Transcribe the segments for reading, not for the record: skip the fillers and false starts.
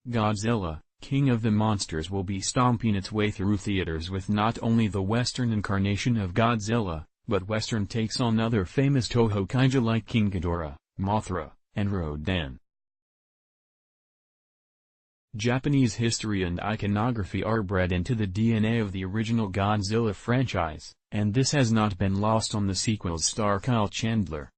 Godzilla, King of the Monsters will be stomping its way through theaters with not only the Western incarnation of Godzilla, but Western takes on other famous Toho kaiju like King Ghidorah, Mothra, and Rodan. Japanese history and iconography are bred into the DNA of the original Godzilla franchise, and this has not been lost on the sequel's star Kyle Chandler.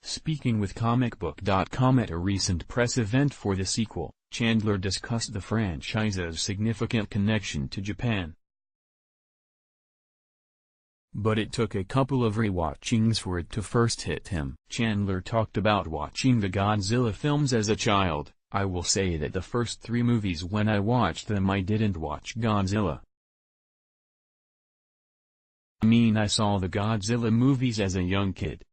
Speaking with comicbook.com at a recent press event for the sequel, Chandler discussed the franchise's significant connection to Japan. But it took a couple of rewatchings for it to first hit him. Chandler talked about watching the Godzilla films as a child. I will say that the first 3 movies, when I watched them, I didn't watch Godzilla. I mean, I saw the Godzilla movies as a young kid.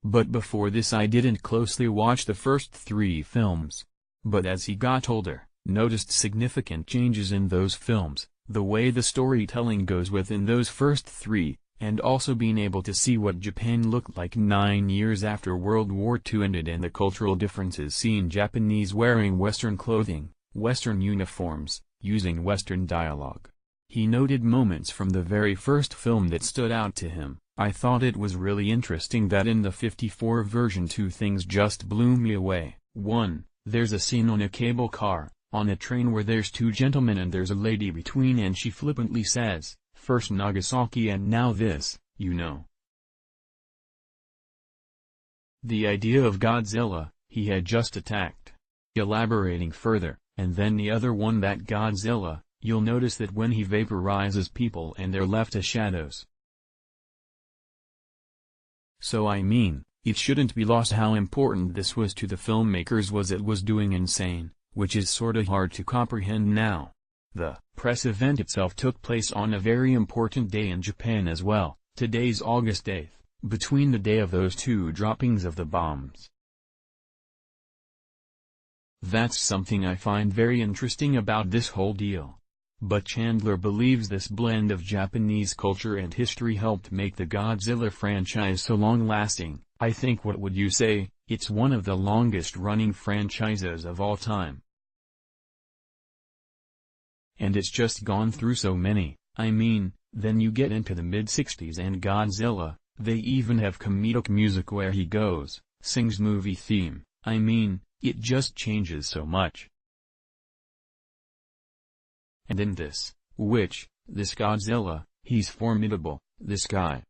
But before this I didn't closely watch the first 3 films. But as he got older, noticed significant changes in those films, the way the storytelling goes within those first 3, and also being able to see what Japan looked like 9 years after World War II ended and the cultural differences, seeing Japanese wearing Western clothing, Western uniforms, using Western dialogue. He noted moments from the very first film that stood out to him. I thought it was really interesting that in the '54 version 2 things just blew me away. 1. There's a scene on a cable car, on a train, where there's 2 gentlemen and there's a lady between, and she flippantly says, "First Nagasaki and now this, you know." The idea of Godzilla, he had just attacked. Elaborating further, and then the other one, that Godzilla, you'll notice that when he vaporizes people and they're left as shadows. So I mean, it shouldn't be lost how important this was to the filmmakers. It was doing insane, which is sorta hard to comprehend now. The press event itself took place on a very important day in Japan as well. Today's August 8th, between the day of those 2 droppings of the bombs. That's something I find very interesting about this whole deal. But Chandler believes this blend of Japanese culture and history helped make the Godzilla franchise so long-lasting. I think, what would you say, it's one of the longest-running franchises of all time. And it's just gone through so many. I mean, then you get into the mid-60s and Godzilla, they even have comedic music where he goes, sings movie theme. I mean, it just changes so much. And in this Godzilla, he's formidable, this guy.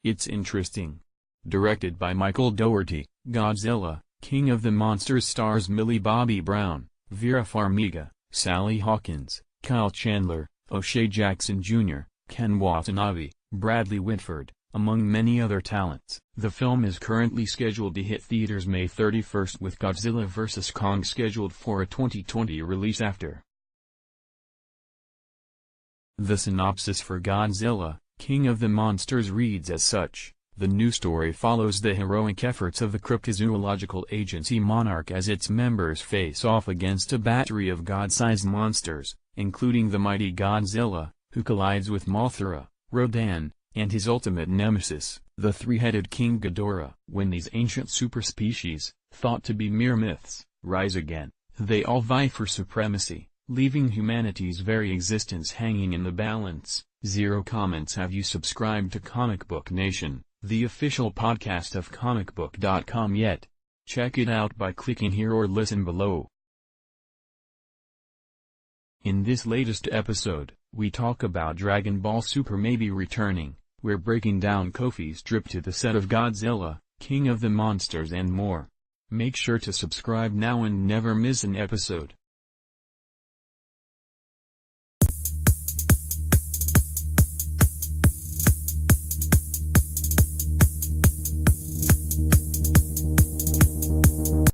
It's interesting. Directed by Michael Dougherty, Godzilla, King of the Monsters stars Millie Bobby Brown, Vera Farmiga, Sally Hawkins, Kyle Chandler, O'Shea Jackson Jr., Ken Watanabe, Bradley Whitford, among many other talents. The film is currently scheduled to hit theaters May 31st, with Godzilla vs. Kong scheduled for a 2020 release after. The synopsis for Godzilla, King of the Monsters reads as such. The new story follows the heroic efforts of the cryptozoological agency Monarch as its members face off against a battery of god-sized monsters, including the mighty Godzilla, who collides with Mothra, Rodan, and his ultimate nemesis, the 3-headed King Ghidorah. When these ancient superspecies, thought to be mere myths, rise again, they all vie for supremacy, leaving humanity's very existence hanging in the balance. 0 comments. Have you subscribed to Comic Book Nation, the official podcast of comicbook.com yet? Check it out by clicking here or listen below. In this latest episode, we talk about Dragon Ball Super maybe returning. We're breaking down Kofi's trip to the set of Godzilla, King of the Monsters, and more. Make sure to subscribe now and never miss an episode.